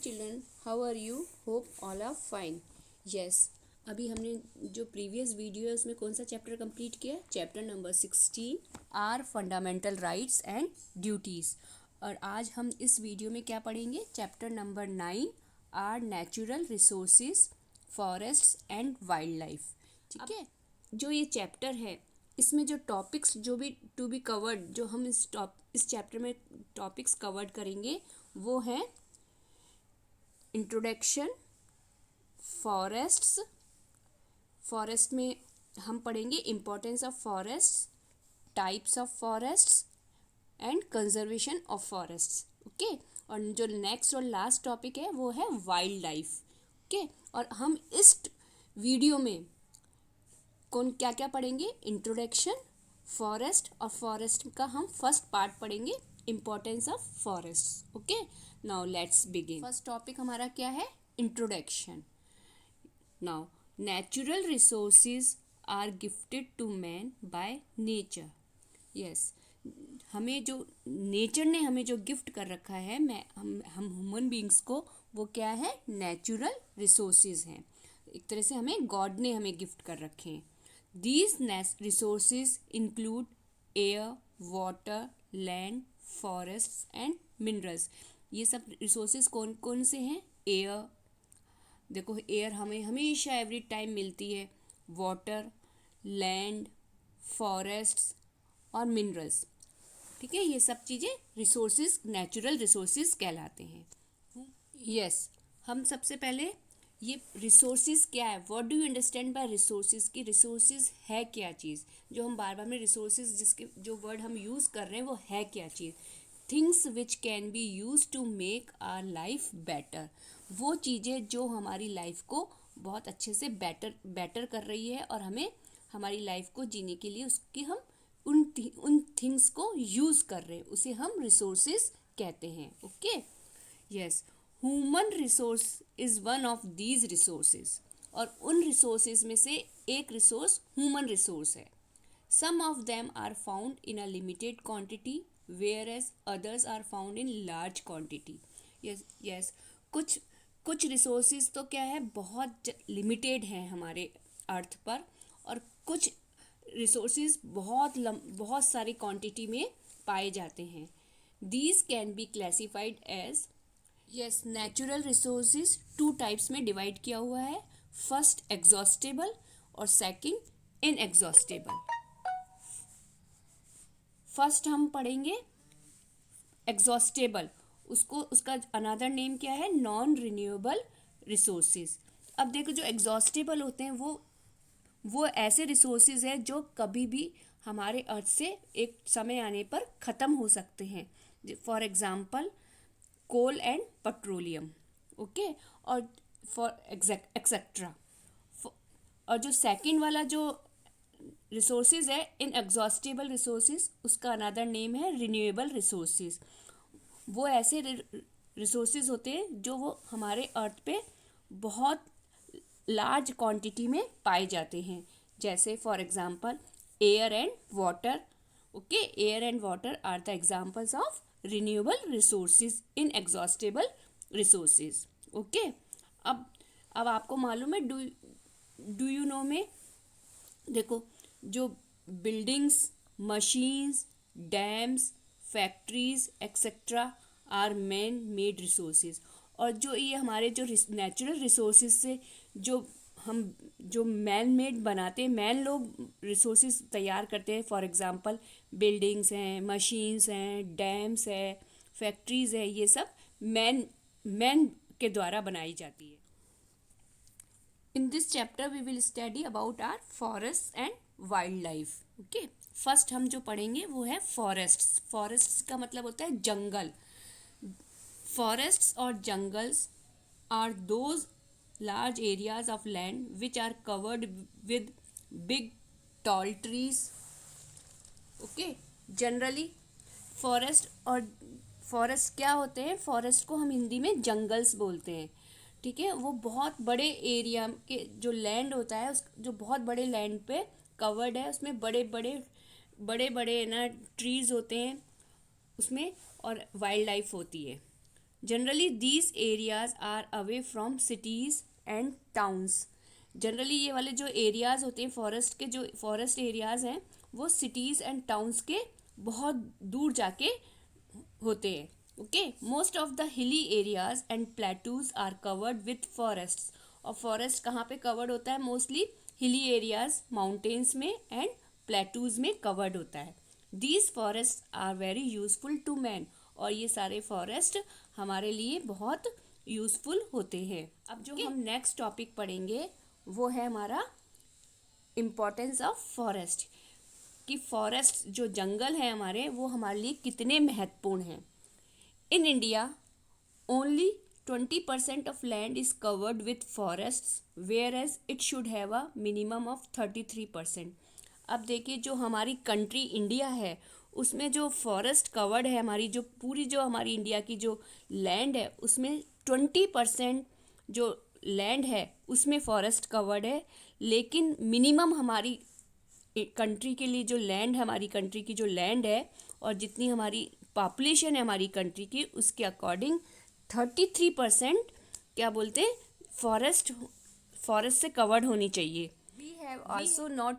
children, how are you? Hope all are fine. Yes, अभी हमने जो प्रीवियस वीडियो है उसमें कौन सा चैप्टर कंप्लीट किया? Chapter number 16 are fundamental rights and duties. और आज हम इस वीडियो में क्या पढ़ेंगे? Chapter number 9 are natural resources, forests and wild life. ठीक है, जो ये चैप्टर है इसमें जो टॉपिक्स जो भी टू बी कवर्ड, जो हम इस चैप्टर में टॉपिक्स कवर्ड करेंगे वो हैं इंट्रोडक्शन, फॉरेस्ट्स। फॉरेस्ट में हम पढ़ेंगे importance of forests, types of forests and conservation of forests. Okay, और जो नेक्स्ट और लास्ट टॉपिक है वो है वाइल्ड लाइफ। ओके, और हम इस वीडियो में कौन क्या क्या पढ़ेंगे? इंट्रोडक्शन, फॉरेस्ट, और फॉरेस्ट का हम फर्स्ट पार्ट पढ़ेंगे, importance of forest. Okay, now let's begin. First topic हमारा क्या है? Introduction. Now natural resources are gifted to man by nature. Yes, हमें जो नेचर ने हमें जो गिफ्ट कर रखा है, हम ह्यूमन बींग्स को, वो क्या है? नेचुरल रिसोर्सेज हैं। एक तरह से हमें गॉड ने हमें गिफ्ट कर रखे हैं। These resources include air, water, land, forests and minerals। ये सब रिसोर्सेज कौन कौन से हैं? एयर, देखो एयर हमें हमेशा एवरी टाइम मिलती है। वाटर, लैंड, फॉरेस्ट्स और मिनरल्स। ठीक है, ये सब चीज़ें रिसोर्सेज, नेचुरल रिसोर्सेज कहलाते हैं। यस, हम सबसे पहले ये रिसोर्सेज क्या है, what do you understand by resources, की रिसोर्सेज है क्या चीज़? जो हम बार बार में रिसोर्सेज, जिसके जो वर्ड हम यूज़ कर रहे हैं वो है क्या चीज़? Things which can be use to make our life better. वो चीज़ें जो हमारी लाइफ को बहुत अच्छे से बेटर कर रही है और हमें हमारी लाइफ को जीने के लिए उसकी हम उन थिंग्स को यूज़ कर रहे हैं, उसे हम रिसोर्सेज कहते हैं। Okay, yes, human resource is one of these resources. और उन रिसोर्सेज में से एक रिसोर्स ह्यूमन रिसोर्स है। Some of them are found in a limited quantity where as others are found in large quantity. Yes, कुछ resources तो क्या है, बहुत लिमिटेड हैं हमारे अर्थ पर, और कुछ रिसोर्सेज बहुत सारी क्वांटिटी में पाए जाते हैं। These can be classified as, yes, natural resources two types में डिवाइड किया हुआ है। फर्स्ट एग्जॉस्टेबल और सेकंड इनएग्जॉस्टेबल। फर्स्ट हम पढ़ेंगे एग्जॉस्टेबल, उसका अनदर नेम क्या है? Non renewable resources. अब देखो, जो एग्जॉस्टेबल होते हैं वो ऐसे रिसोर्सेज हैं जो कभी भी हमारे अर्थ से एक समय आने पर ख़त्म हो सकते हैं। For example coal and petroleum. Okay, और फॉर एक्सेट्रा। और जो सेकंड वाला जो रिसोर्सेज है, इनएग्जॉस्टेबल रिसोर्सेज, उसका अनदर नेम है रिन्यूएबल रिसोर्सेज। वो ऐसे रिसोर्सेज होते हैं जो वो हमारे अर्थ पे बहुत लार्ज क्वांटिटी में पाए जाते हैं, जैसे for example air and water. Okay, air and water are the examples of renewable resources, inexhaustible resources. Okay, अब आपको मालूम है, डू यू नो में देखो, जो buildings, machines, dams, factories etcetera are man made resources. और जो ये हमारे जो नेचुरल रिसोर्सेज से जो मैन मेड बनाते हैं, मैन लोग रिसोर्सेज तैयार करते हैं। फॉर एग्जांपल बिल्डिंग्स हैं, मशीन्स हैं, डैम्स है, फैक्ट्रीज है, ये सब मैन के द्वारा बनाई जाती है। In this chapter we will study about our forests and wildlife. Okay, first हम जो पढ़ेंगे वो है फॉरेस्ट्स। फॉरेस्ट्स का मतलब होता है जंगल। फॉरेस्ट्स और jungles are those large areas of land which are covered with big tall trees. Okay, generally forest क्या होते हैं? फॉरेस्ट को हम हिंदी में जंगल्स बोलते हैं। ठीक है, वो बहुत बड़े एरिया के जो लैंड होता है, उस जो बहुत बड़े लैंड पे कवर्ड है, उसमें बड़े बड़े ना ट्रीज होते हैं उसमें, और वाइल्ड लाइफ होती है। Generally these areas are away from cities and towns. Generally ये वाले जो एरियाज़ होते हैं फॉरेस्ट के, जो फॉरेस्ट एरियाज़ हैं वो सिटीज़ एंड टाउन्स के बहुत दूर जाके होते हैं। Okay, most of the hilly areas and plateaus are covered with forests. और फॉरेस्ट कहाँ पे कवर्ड होता है? मोस्टली हिली एरियाज, माउंटेन्स में एंड प्लेटूज में कवर्ड होता है। These forest are very useful to man. और ये सारे फॉरेस्ट हमारे लिए बहुत यूजफुल होते हैं। अब जो हम नेक्स्ट टॉपिक पढ़ेंगे वो है हमारा इम्पोर्टेंस ऑफ फॉरेस्ट, कि फॉरेस्ट जो जंगल है हमारे वो हमारे लिए कितने महत्वपूर्ण हैं। In India only 20% of land is covered with forests, whereas it should have a minimum of 33%. अब देखिए जो हमारी कंट्री इंडिया है उसमें जो फॉरेस्ट कवर्ड है, हमारी जो पूरी जो हमारी इंडिया की जो लैंड है उसमें 20% जो लैंड है उसमें फॉरेस्ट कवर्ड है। लेकिन मिनिमम हमारी कंट्री के लिए जो लैंड है, हमारी कंट्री की जो लैंड है और जितनी हमारी पॉपुलेशन है हमारी कंट्री की, उसके अकॉर्डिंग 33% क्या बोलते हैं फॉरेस्ट से कवर्ड होनी चाहिए। We have also not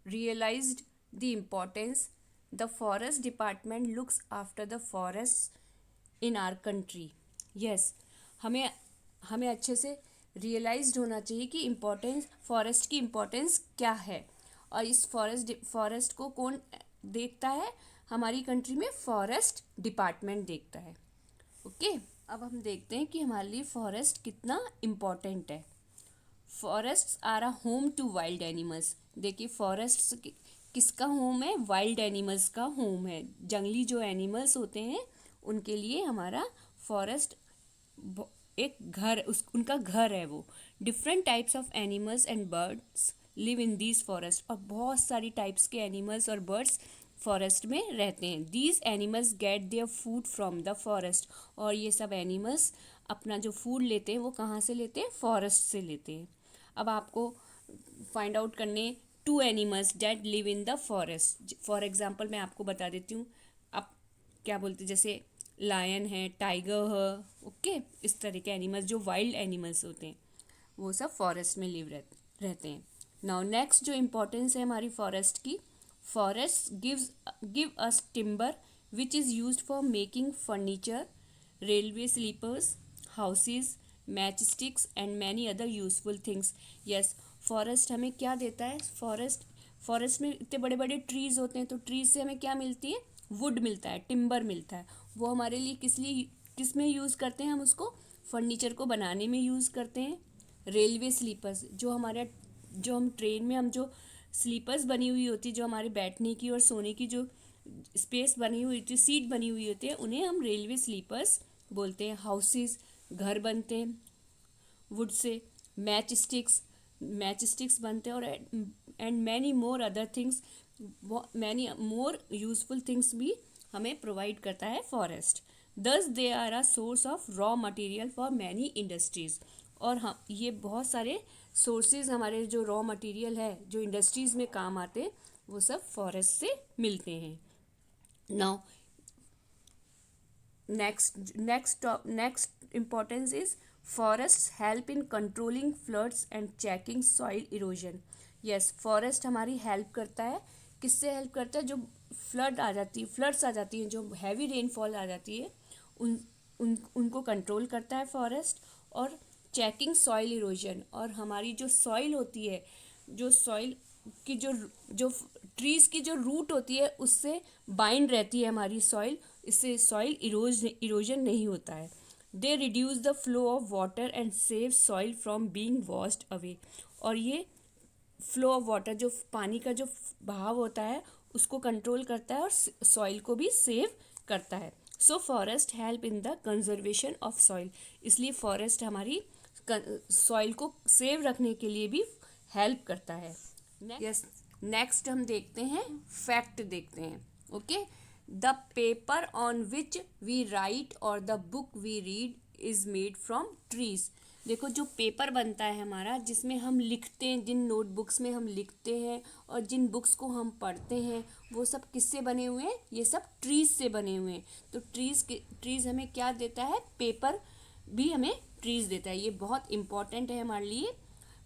realised the importance the forest department looks after the forest in our country. Yes, हमें अच्छे से रियलाइज्ड होना चाहिए कि इम्पोर्टेंस, फॉरेस्ट की इम्पोर्टेंस क्या है। और इस फॉरेस्ट को कौन देखता है? हमारी कंट्री में फॉरेस्ट डिपार्टमेंट देखता है। ओके, अब हम देखते हैं कि हमारे लिए फॉरेस्ट कितना इम्पोर्टेंट है। Forests are a home to wild animals. देखिए फॉरेस्ट्स किसका होम है? वाइल्ड एनिमल्स का होम है। जंगली जो एनिमल्स होते हैं उनके लिए हमारा फॉरेस्ट एक घर, उनका घर है वो। Different types of animals and birds live in these forest. और बहुत सारी टाइप्स के एनिमल्स और बर्ड्स फॉरेस्ट में रहते हैं। These animals gate their food from the forest. और ये सब एनिमल्स अपना जो फूड लेते हैं वो कहाँ से लेते हैं? फॉरेस्ट से लेते हैं। अब आपको फाइंड आउट करने 2 animals that live in the forest. For example मैं आपको बता देती हूँ। आप क्या बोलते हैं, जैसे लायन है, टाइगर है, ओके, इस तरह के एनिमल्स जो वाइल्ड एनिमल्स होते हैं वो सब फॉरेस्ट में लिव रहते हैं। नाउ नेक्स्ट जो इम्पोर्टेंस है हमारी फॉरेस्ट की, forest give us timber which is used for making furniture, railway sleepers, houses, match sticks and many other useful things. Yes, forest हमें क्या देता है? फॉरेस्ट में इतने बड़े बड़े ट्रीज़ होते हैं, तो ट्रीज से हमें क्या मिलती है? वुड मिलता है, टिम्बर मिलता है। वो हमारे लिए किस में यूज़ करते हैं? हम उसको फर्नीचर को बनाने में यूज़ करते हैं। रेलवे स्लीपर्स, जो हम ट्रेन में हम जो स्लीपर्स बनी हुई होती है, जो हमारे बैठने की और सोने की जो स्पेस बनी हुई होती है, सीट बनी हुई होती है, उन्हें हम रेलवे स्लीपर्स बोलते हैं। हाउसेस, घर बनते हैं वुड से। मैच स्टिक्स बनते हैं। और and many more other things, many more useful things भी हमें प्रोवाइड करता है forest. Thus they are a source of raw material for many industries. और हम ये बहुत सारे सोर्सेज, हमारे जो रॉ मटेरियल है जो इंडस्ट्रीज में काम आते हैं वो सब फॉरेस्ट से मिलते हैं। Now next importance is forest help in controlling floods and checking soil erosion. Yes, forest हमारी हेल्प करता है। किससे हेल्प करता है? जो फ्लड्स आ जाती हैं, जो हैवी रेनफॉल आ जाती है, उनको कंट्रोल करता है फॉरेस्ट। और चेकिंग सॉइल इरोजन, और हमारी जो सॉइल होती है, जो सॉइल की जो ट्रीज़ की जो रूट होती है उससे बाइंड रहती है हमारी सॉइल, इससे सॉइल इरोजन नहीं होता है। They reduce the flow of water and save soil from being washed away. और ये फ्लो ऑफ वाटर, जो पानी का जो बहाव होता है उसको कंट्रोल करता है और सॉइल को भी सेव करता है। So forest help in the conservation of soil. इसलिए फॉरेस्ट हमारी सॉइल को सेव रखने के लिए भी हेल्प करता है। यस, नेक्स्ट हम देखते हैं फैक्ट देखते हैं। Okay, the paper on which we write और the book we read is made from trees. देखो जो पेपर बनता है हमारा, जिसमें हम लिखते हैं, जिन नोटबुक्स में हम लिखते हैं और जिन बुक्स को हम पढ़ते हैं, वो सब किससे बने हुए हैं? ये सब ट्रीज से बने हुए हैं। तो ट्रीज हमें क्या देता है? पेपर भी हमें ट्रीज देता है। ये बहुत इंपॉर्टेंट है हमारे लिए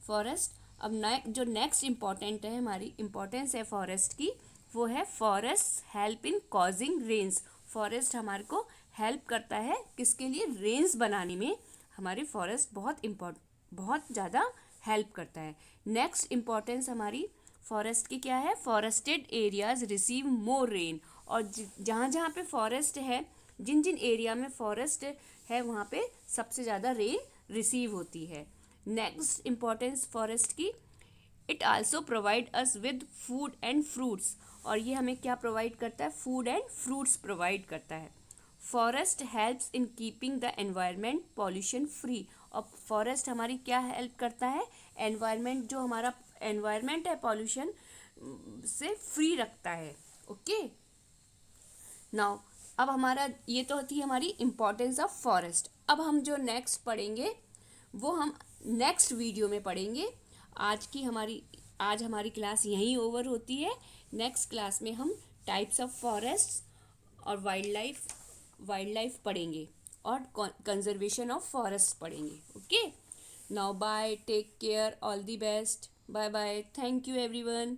फॉरेस्ट। अब जो नेक्स्ट इम्पॉर्टेंट है, हमारी इम्पोर्टेंस है फॉरेस्ट की, वो है forest help in causing rains. Forest हमारे को हेल्प करता है किसके लिए? रेन्स बनाने में हमारी फॉरेस्ट बहुत ज़्यादा हेल्प करता है। नेक्स्ट इम्पॉर्टेंस हमारी फॉरेस्ट की क्या है? फॉरेस्टेड एरियाज रिसीव मोर रेन। और जहाँ जहाँ पे फॉरेस्ट है, जिन जिन एरिया में फॉरेस्ट है, वहाँ पे सबसे ज़्यादा रेन रिसीव होती है। नेक्स्ट इम्पॉर्टेंस फॉरेस्ट की, it also provide us with food and fruits. और ये हमें क्या प्रोवाइड करता है? फूड एंड फ्रूट्स प्रोवाइड करता है। Forest helps in keeping the environment pollution free. और फॉरेस्ट हमारी क्या हेल्प करता है? एनवायरनमेंट, जो हमारा एनवायरनमेंट है, पॉल्यूशन से फ्री रखता है। ओके, नाउ अब हमारा ये तो थी हमारी इम्पोर्टेंस ऑफ फॉरेस्ट। अब हम जो नेक्स्ट पढ़ेंगे वो हम नेक्स्ट वीडियो में पढ़ेंगे। आज हमारी क्लास यहीं ओवर होती है। नेक्स्ट क्लास में हम टाइप्स ऑफ फॉरेस्ट और वाइल्ड लाइफ पढ़ेंगे और कंजर्वेशन ऑफ फॉरेस्ट पढ़ेंगे। Okay, now bye, take care, all the best, bye bye, thank you everyone.